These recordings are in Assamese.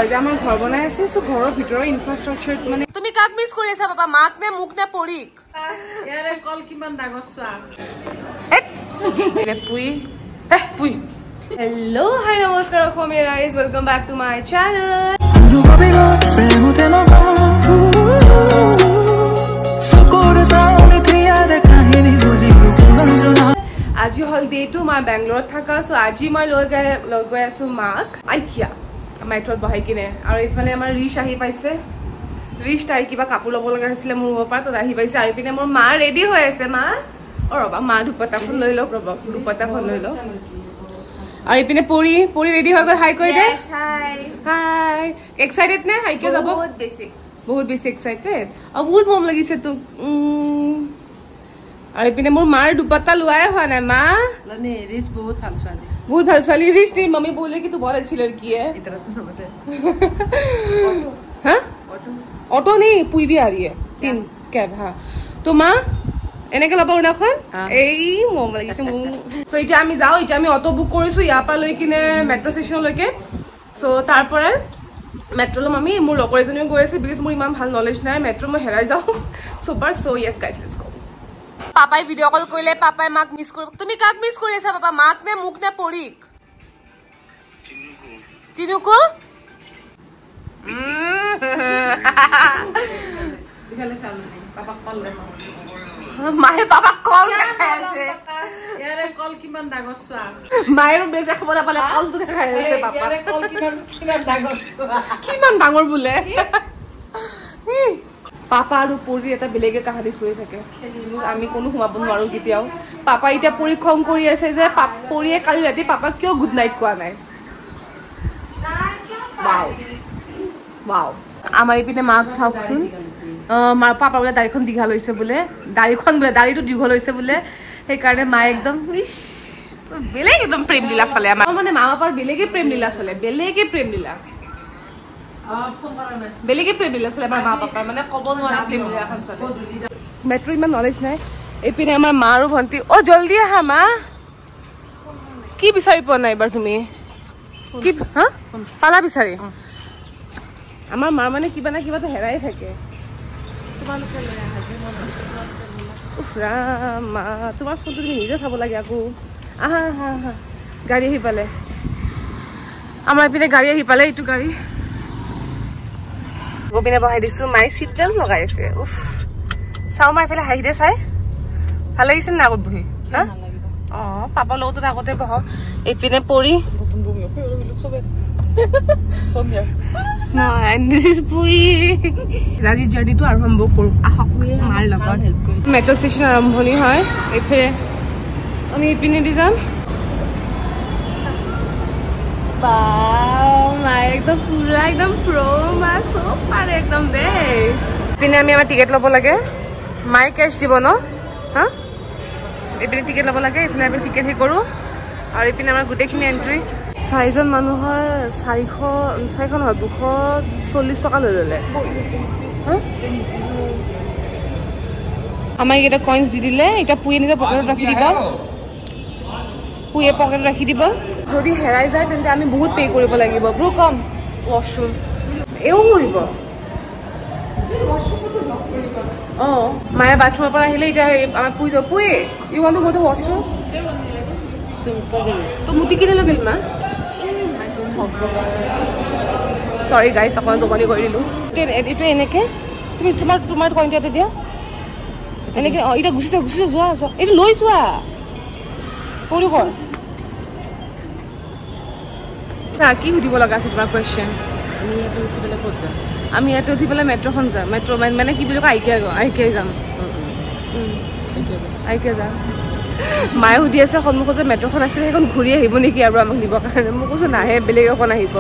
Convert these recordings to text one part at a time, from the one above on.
আমাৰ ঘৰ বনাই আছে সো ঘৰৰ ভিতৰৰ ইনফ্ৰাষ্ট্ৰাকচাৰ মানে তুমি কাক মিস কৰি আছা বাবা মাক নে মুক নে পৰীক ইয়াৰে কল কিমান ডাঙৰ চোৱা পুই পুই হেল্ল' হাই নমস্কাৰ অসমীয়া ৰাইজ welcome back to my channel আজি হল ডে 2 মই বেংগলোৰত থাকা সো আজি মই লৈ গৈ আছো মাক আইকিয়া মেট্ৰত বহাই কিনে আৰু ইফালে আমাৰ ৰিশ আহি পাইছে ৰিশ তাই কিবা কাপোৰ ল'ব লগা হৈছিলে মোৰ ওপৰত তো আহি পাইছে আৰু পিনে মোৰ মা ৰেডি হৈ আছে মা ৰবা মা দুপটাখন লৈ লওক ৰবা দুপটাখন লৈ লওক আৰু ইপিনে পৰি ৰেডি হৈ গ'ল হাই কৈ দে হাই এক্সাইটেড নে হাই কিয় যাব বহুত বেছি এক্সাইটেড আৰু বহুত মৰম লাগিছে তোক আৰু ইপিনে মোৰ মাৰ দুপটা লোৱাই হোৱা নাই মা লনে ৰিচ বহুত ভাল ছোৱালী बहुत भल वाली रिश तेरी मम्मी बोले कि तू बहुत अच्छी लड़की है इतना तो समझ है हाँ ऑटो नहीं पुई भी आ रही है 3 कैब हाँ तो माँ এনেকে লবা উনাখন এই মম লাগিছে সো এটা আমি যাও এটা আমি অটো বুক কৰিছো ইয়াৰ পৰা লৈ কিনে মেট্ৰো ষ্টেচন লৈকে সো তাৰ পৰা মেট্ৰো লম আমি মোৰ লগৰ এজনীও গৈ আছে বিকজ মোৰ ইমান ভাল নলেজ নাই মেট্ৰো মই হেৰাই যাও super so yes guys let's go পাপাই ভিডিও কল কৰিলে পাপাই মাক মিস কৰিব তুমি কাক মিস কৰি আছা বাবা মাক নে মুক নে পৰীক তিনুকো বিকালে চালু পাপা কল দে মায়ে পাপা কল দেখাই আছে ইয়াৰে কল কিমান ডাঙৰ চোৱা মায়েৰো বেগ দেখাব নাপালে কলটো দেখাই আছে পাপা ইয়াৰে কল কিমান ডাঙৰ চোৱা কিমান ডাঙৰ বোলে পাপা আৰু পৰি এটা বেলেগে কাহিনী চুই থাকে আমি কোনো সোমাব নোৱাৰো কেতিয়াও পাপা এতিয়া পৰীক্ষণ কৰি আছে যে পৰিয়ে কালি ৰাতি পাপা কিয় গুড নাইট কোৱা নাই ওয়াও ওয়াও আমাৰ ইপিনে মাক চাওকচোন মাৰ পাপা বোলে দাড়িখন দীঘল হৈছে বোলে দাড়িটো দীঘল হৈছে বোলে সেইকাৰণে মায়ে একদম বেলেগ একদম প্ৰেম লীলা চলে আমাৰ মানে মা পাপাৰ বেলেগে প্ৰেম লীলা চলে বেলেগে প্ৰেম লীলা বেলেগে প্ৰেম লীলা চলে আমাৰ মা পাপাৰ মানে ক'ব নোৱাৰা প্ৰেম লীলা এখন চলে মেট্ৰো ইমান নলেজ নাই এইপিনে আমাৰ মা আৰু ভণ্টি অ জলদি আহা মা কি বিচাৰি পোৱা নাই এবাৰ তুমি কি হা পালা বিচাৰি আমাৰ মা মানে কিবা না কিবা তো হেৰাই থাকে তোমালোকে লৈ আহা যে উফ ৰাম মা তোমাৰ ফোনটো তুমি নিজে চাব লাগে আকৌ আহা আহা আহা গাড়ী আহি পালে আমাৰ এইপিনে গাড়ী আহি পালে এইটো গাড়ী গোবিনে বহাই দিছো মাই সিট বেল্ট লগাই আছে উফ চাও মাই ফেলে হাঁহি দে চাই ভাল লাগিছে না আগত বহি হা অ পাপা লগতো আগতে বহ এইপিনে পৰি আজি জাৰ্ণিটো আৰম্ভ কৰো আহক মাৰ লগত মেট্ৰো ষ্টেচন আৰম্ভণি হয় এইফালে আমি এইপিনে দি যাম একদম পুৰা একদম প্ৰ মা চব পাৰে একদম দে এইপিনে আমি আমাৰ টিকেট ল'ব লাগে মায়ে কেছ দিব ন হা এইপিনে টিকেট ল'ব লাগে এইপিনে আমি টিকেট হে কৰোঁ আৰু এইপিনে আমাৰ গোটেইখিনি এণ্ট্ৰি 4জন মানুহৰ 400 নহয় 240 টকা লৈ ল'লে আমাক এটা কইনছ দি দিলে এটা পুয়ে নিজে পকেটত ৰাখি দিব পুয়ে পকেটত ৰাখি দিব যদি হেৰাই যায় তেন্তে আমি বহুত পে কৰিব লাগিব ব্ৰু কম ওয়াশৰুম এও মৰিব অ মায়ে বাথৰুমৰ পৰা আহিলে এতিয়া আমাৰ পুয়ে you want to go to washroom তো মুতি কিনে লগাল মা সৰি গাইছ অকণমান জমনি কৰি দিলোঁ এইটো এনেকে তুমি তোমাৰ কইনটো এটা দিয়া এনেকে অ এতিয়া গুচি যোৱা এইটো লৈ যোৱা সৰু কৰ কি সুধিব লগা আছে তোমাৰ কুৱেশ্যন আমি ইয়াতে উঠি পেলাই মেট্ৰ'খন যাম মেট্ৰ' মানে কি বুলি কয় আইকিয়া যাম আইকিয়া যাম মায়ে সুধি আছে সন্মুখত যে মেট্ৰ'খন আছে সেইখন ঘূৰি আহিব নেকি আৰু আমাক নিবৰ কাৰণে মই কৈছোঁ নাহে বেলেগ এখন আহিব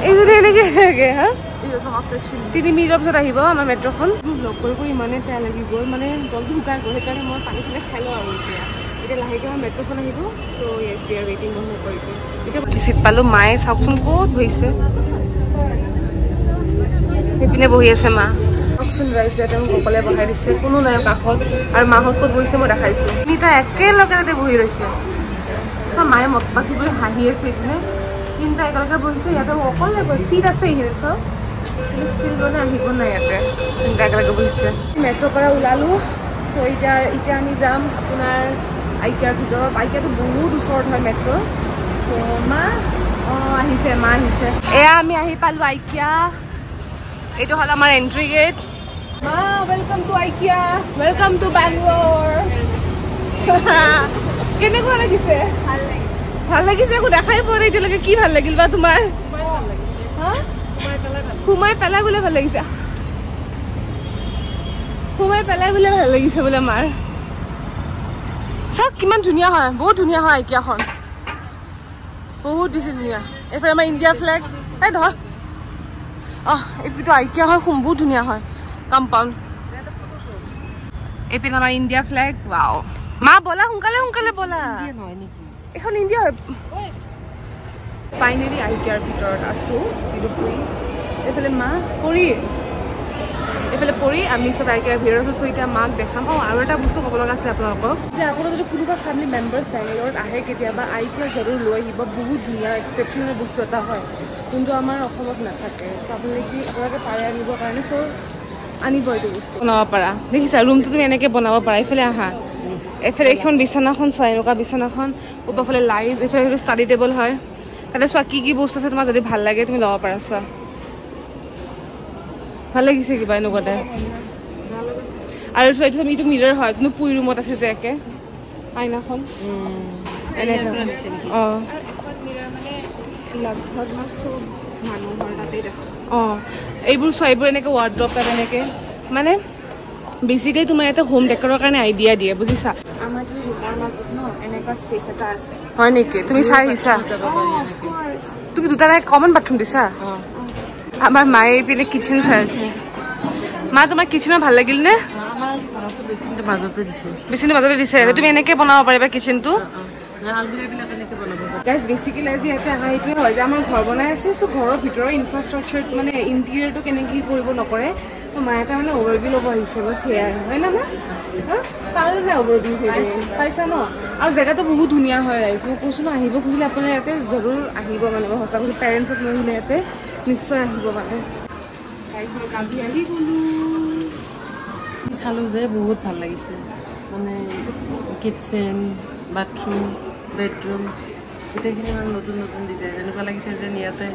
এইজনী এনেকে হা 3 মিনিটৰ পিছত আহিব আমাৰ মেট্ৰ'খন ব্লগ কৰি ইমানেই বেয়া লাগি গ'ল মানে গলটো শুকাই গ'ল সেইকাৰণে মই পানী চানী খাই লওঁ আৰু এতিয়া লাহেকৈ আমাৰ মেট্ৰ'খন আহিব চ' য়েছ উই আৰ ৱেইটিং বন্ধ কৰি এতিয়া চিট পালোঁ মায়ে চাওকচোন ক'ত বহিছে সেইপিনে বহি আছে মা চাওকচোন ৰাইজ ইয়াতে মোক অকলে বহাই দিছে কোনো নাই কাষত আৰু মাহঁত ক'ত বহিছে মই দেখাইছোঁ তিনিটা একেলগে তাতে বহি ৰৈছে মায়ে মত পাছি বুলি হাঁহি আছে এইপিনে তিনিটা একেলগে বহিছে ইয়াতে অকলে চিট আছে এইখিনিত চব কিন্তু ষ্টিল মানে আহিব নাই ইয়াতে তিনিটা একেলগে বহিছে মেট্ৰৰ পৰা ওলালো চ' এতিয়া আমি যাম আপোনাৰ আইকিয়াৰ ভিতৰত আইকিয়াটো বহুত ওচৰত হয় মেট্ৰ' চ' মা আহিছে মা আহিছে এয়া আমি আহি পালো আইকিয়া এইটো হ'ল আমাৰ এন্ট্ৰি গেট মা welcome to IKEA welcome to Bangalore কেনেকুৱা লাগিছে ভাল লাগিছে একো দেখাই পোৱা নাই এতিয়ালৈকে কি ভাল লাগিল বা তোমাৰ সোমাই পেলাই বোলে ভাল লাগিছে বোলে মাৰ চাওক কিমান ধুনীয়া হয় বহুত ধুনীয়া হয় আইকিয়াখন বহুত বেছি ধুনীয়া এইফালে আমাৰ ইণ্ডিয়া ফ্লেগ এই ধৰ এইপিনে আইকিয়া হয় বহুত ধুনীয়া হয় কম্পাউণ্ড এইপিনে আমাৰ ইণ্ডিয়া ফ্লেগ ৱাও মা বলা সোনকালে বলা এখন ইণ্ডিয়া হয় ফাইনেলি আইকিয়াৰ ভিতৰত আছো এইফালে মা পৰি আমি চব আইকিয়াৰ ভিতৰত আছো এতিয়া মাক দেখাম আৰু এটা বস্তু ক'ব লগা আছে আপোনালোকক যে আপোনালোক যদি কোনোবা ফেমিলি মেম্বাৰ্ছ বেংগলোৰত আহে কেতিয়াবা আইকিয়া জৰুৰ লৈ আহিব বহুত ধুনীয়া এক্সেপশ্যনেল বস্তু এটা হয় কিন্তু আমাৰ অসমত নাথাকে চ' আপোনালোকে পাৰে আনিবৰ কাৰণে চ' আনিব এইটো বস্তু বনাব পাৰা দেখিছা ৰুমটো তুমি এনেকৈ বনাব পাৰা এইফালে আহা এইফালে এইখন বিচনাখন চোৱা এনেকুৱা বিচনাখন ওপৰফালে লাইট এইফালে সেইটো ষ্টাডি টেবল হয় তাতে চোৱা কি বস্তু আছে তোমাৰ যদি ভাল লাগে তুমি ল'ব পাৰা চোৱা ভাল লাগিছে কিবা এনেকুৱাতে আৰু এইটো এইটো মিৰৰ হয় যোনটো পুই ৰুমত আছে যে একে আইনাখন এইবোৰ চোৱা এইবোৰ এনেকে ৱাৰ্ড্ৰপ তাত এনেকে মানে বেছিকেলি তোমাৰ ইয়াতে হোম ডেকৰৰ কাৰণে আইডিয়া দিয়ে বুজিছা হয় নেকি তুমি চাই আহিছা তুমি দুটা কমন বাথৰুম দিছা আমাৰ মায়ে এইপিনে কিচেন চাই আছে মা তোমাৰ কিচেনৰ ভাল লাগিল নে বেচিনৰ মাজতে দিছে তুমি এনেকে বনাব পাৰিবা কিচেনটো গাইজ বেচিকেলি আজি ইয়াতে অহা এইটোৱে হয় যে আমাৰ ঘৰ বনাই আছে চ' ঘৰৰ ভিতৰৰ ইনফ্ৰাষ্ট্ৰাকচাৰ মানে ইণ্টেৰিয়ৰটো কেনেকৈ কি কৰিব নকৰে মায়ে এটা মানে অভাৰভিউ ল'ব আহিছে বছ সেয়াই হয় না মা পালে নাই অভাৰভিউ পাইছা ন আৰু জেগাটো বহুত ধুনীয়া হয় ৰাইজ মই কৈছোঁ ন আহিব খুজিলে আপোনাৰ ইয়াতে জৰুৰ আহিব মানে মই সঁচা কৈছোঁ পেৰেণ্টছক লৈ আহিলে ইয়াতে নিশ্চয় আহিব মানে কালি আহি গ'লো চালোঁ যে বহুত ভাল লাগিছে মানে কিটচেন বাথৰুম বেডৰুম গোটেইখিনি মানে নতুন ডিজাইন এনেকুৱা লাগিছে যেন ইয়াতে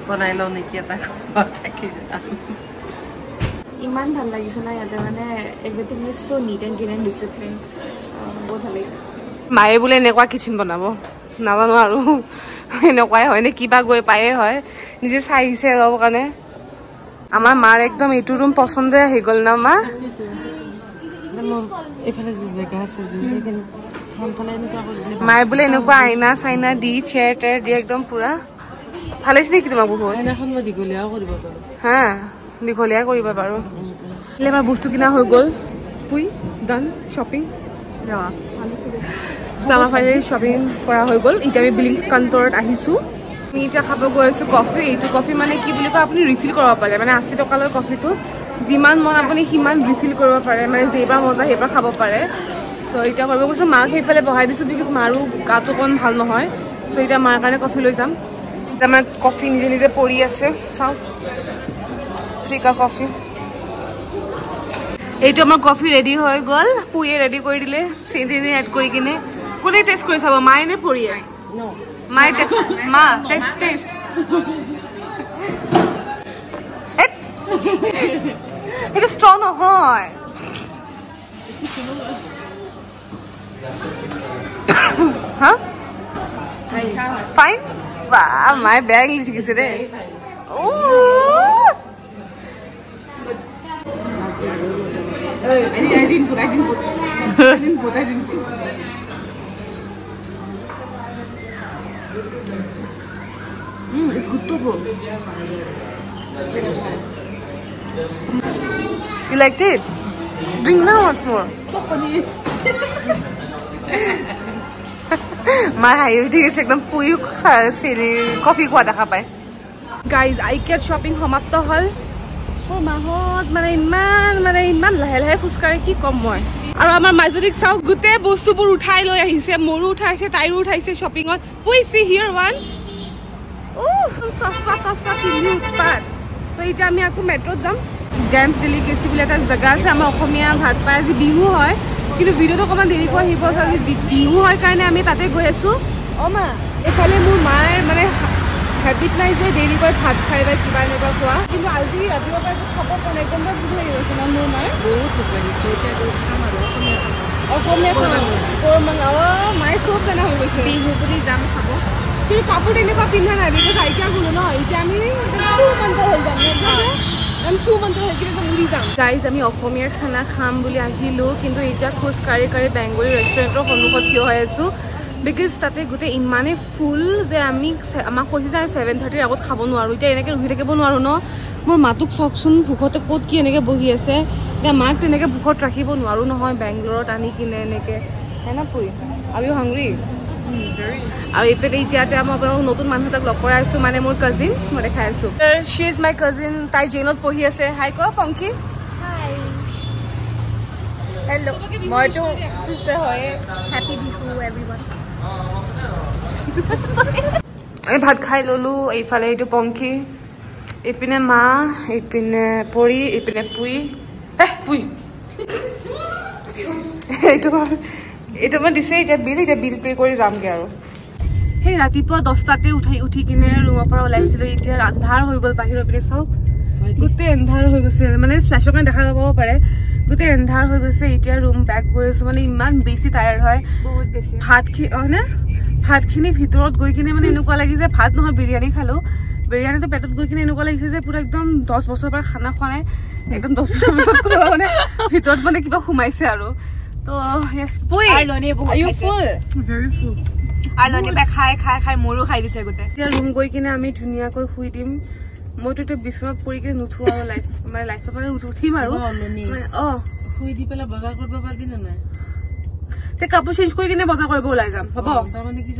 বনাই লওঁ নেকি এটা ঘৰ থাকি যাম ইমান ভাল লাগিছে না ইয়াতে মানে everything is so' neat and clean and discipline বহুত ভাল লাগিছে মায়ে বোলে এনেকুৱা কিচেন বনাব নাজানো আৰু এনেকুৱাই হয় নে কিবা গৈ পায়ে হয় নিজে চাই আহিছে ল'ব কাৰণে আমাৰ মাৰ একদম এইটো ৰুম পচন্দে আহি গ'ল না মা এইফালে যে জেগা আছে মায়ে বোলে এনেকুৱা আইনা চাইনা দি চেয়াৰ টেয়াৰ দি একদম পুৰা ভাল লাগিছে নেকি তোমাক বহুত আইনাখন মই দীঘলীয়াও কৰিব পাৰোঁ হা দীঘলীয়া কৰিব পাৰোঁ আমাৰ বস্তু কিনা হৈ গ'ল উই ডান শ্বপিং আমাৰ ফাইনেলি শ্বপিং কৰা হৈ গ'ল এতিয়া আমি বিলিং কাউণ্টাৰত আহিছোঁ আমি এতিয়া খাব গৈ আছোঁ কফি এইটো কফি মানে কি বুলি কয় আপুনি ৰিফিল কৰিব পাৰে মানে 80 টকালৈ কফিটো যিমান মন আপুনি সিমান ৰিফিল কৰিব পাৰে মানে যেইবাৰ মজা সেইবাৰ খাব পাৰে চ' এতিয়া কৰিব গৈছোঁ মাক সেইফালে বহাই দিছোঁ বিকজ মাৰো গাটো অকণ ভাল নহয় চ' এতিয়া মাৰ কাৰণে কফি লৈ যাম এতিয়া আমাৰ কফি নিজে নিজে পৰি আছে চাওক ফ্ৰিকা কফি এইটো আমাৰ কফি ৰেডি হৈ গ'ল পুয়ে ৰেডি কৰি দিলে চেনি এড কৰি কিনে কোনে টেষ্ট কৰি চাব মায়ে নে পৰিয়ে মায়ে টেষ্ট মা টেষ্ট সেইটো ষ্ট্ৰং নহয় হা ফাইন বা মায়ে বেয়া ইংলিছ শিকিছে দেই I didn't put. It's good to go. You liked it? Drink now once more. So funny. My hair is ekdom puyu coffee ko dekha pai. Guys, IKEA shopping সমাপ্ত হল মাহত মানে ইমান লাহে লাহে খুচকাৰে কি কম মই আৰু আমাৰ মাজুলীক চাও গুটে বস্তুবোৰ উঠাই লৈ আহিছে মোৰো উঠাইছে তাইৰো উঠাইছে শ্বপিঙত পুই সি হিয়াৰ ওয়ান্স চচপা তচপা পিন্ধি উৎপাত চ' এতিয়া আমি আকৌ মেট্ৰত যাম গেমছ ডেলিকেচি বুলি এটা জেগা আছে আমাৰ অসমীয়া ভাত পাই আজি বিহু হয় কিন্তু ভিডিঅ'টো অকণমান দেৰিকৈ আহিব আজি বিহু হয় কাৰণে আমি তাতে গৈ আছোঁ মা এইফালে মোৰ মাৰ মানে হেবিট নাই যে দেৰিকৈ ভাত খাই বা কিবা এনেকুৱা খোৱা কিন্তু আজি ৰাতিপুৱাৰ পৰা খাব পৰা নাই একদম ভোক লাগি গৈছে ন মোৰ মাৰ বহুত ভোক লাগিছে এতিয়া খাম আৰু অসমীয়া মায়ে চব জানা হৈ গৈছে বিহু বুলি যাম খাব কিন্তু কাপোৰ তেনেকুৱা পিন্ধা নাই বিকজ আইকিয়া গ'লো ন এতিয়া আমি ট্ৰু মন্ত্ৰ হৈ কিনে উৰি যাম গাইজ আমি অসমীয়া খানা খাম বুলি আহিলোঁ কিন্তু এতিয়া খোজকাঢ়ি কাঢ়ি বেংগলী ৰেষ্টুৰেণ্টৰ সন্মুখত থিয় হৈ আছোঁ বিকজ তাতে গোটেই ইমানেই ফুল যে আমাক কৈছে যে আমি 7:30 আগত খাব নোৱাৰোঁ এতিয়া এনেকৈ ৰখি থাকিব নোৱাৰোঁ ন মোৰ মাটোক চাওকচোন ভোকতে ক'ত কি এনেকৈ বহি আছে এতিয়া মাক তেনেকৈ ভোকত ৰাখিব নোৱাৰোঁ নহয় বেংগলোৰত আনি কিনে এনেকৈ হেনা পুই আৰু হাংৰি আৰু এইপিনে এতিয়াতে মই আপোনালোক নতুন মানুহ এটাক লগ কৰাই আছোঁ মানে মোৰ কাজিন মই দেখাই আছোঁ শ্বি ইজ মাই কাজিন তাই জেইনত পঢ়ি আছে হাই ক পংকি হাই হেল্ল' মইতো চিষ্টাৰ হয় হেপী বিহু এভৰিৱান আমি ভাত খাই ল'লোঁ এইফালে এইটো পংখী এইপিনে মা এইপিনে পৰি এইপিনে পুই পুই এইটো মই দিছে এতিয়া বিল পে' কৰি যামগৈ আৰু সেই ৰাতিপুৱা 10টাতে উঠি কিনে ৰুমৰ পৰা ওলাইছিলোঁ এতিয়া আন্ধাৰ হৈ গ'ল বাহিৰৰ পিনে চাওক গোটেই এন্ধাৰ হৈ গৈছে মানে ফ্লেছৰ কাৰণে দেখা পাব পাৰে গোটেই এন্ধাৰ হৈ গৈছে এতিয়া ৰুম বেক গৈ আছোঁ মানে ইমান বেছি টায়াৰ্ড হয় বহুত বেছি ভাতখিনি ভিতৰত গৈ কিনে মানে এনেকুৱা লাগিছে ভাত নহয় বিৰিয়ানী খালোঁ বিৰিয়ানীটো পেটত গৈ কিনে এনেকুৱা লাগিছে যে পুৰা একদম 10 বছৰৰ পৰা খানা খোৱা নাই একদম 10 বছৰ পিছত মানে ভিতৰত মানে কিবা সোমাইছে আৰু তো yes পুই very full আৰু লনিয়ে খাই মোৰো খাই দিছে গোটেই এতিয়া ৰুম গৈ কিনে আমি ধুনীয়াকৈ শুই দিম মইতো এতিয়া বিচনাত পৰি কিনে নুঠো আৰু লাইফত মানে উঠিম আৰু শুই দি পেলাই বজাৰ কৰিব পাৰিবি নে নাই তে কাপোৰ চেঞ্জ কৰি কিনে বজাৰ কৰিব ওলাই যাম হ'ব তাৰমানে কি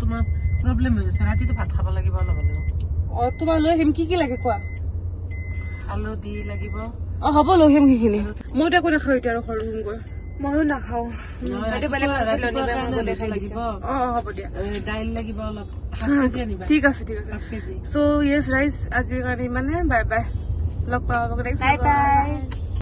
তোমাৰ প্ৰব্লেম হৈ গৈছে ৰাতিটো ভাত খাব লাগিব অলপ তোমাৰ লৈ আহিম কি লাগে কোৱা হালধি লাগিব হ'ব লৈ আহিম সেইখিনি মই এতিয়া একো নাখাওঁ এতিয়া আৰু ঘৰ ৰুম গৈ ময়ো নাখাওঁ হ'ব দিয়া দাইল লাগিব অলপ ঠিক আছে চ' য়েছ ৰাইজ আজিৰ কাৰণে ইমানে বাই বাই লগ পাব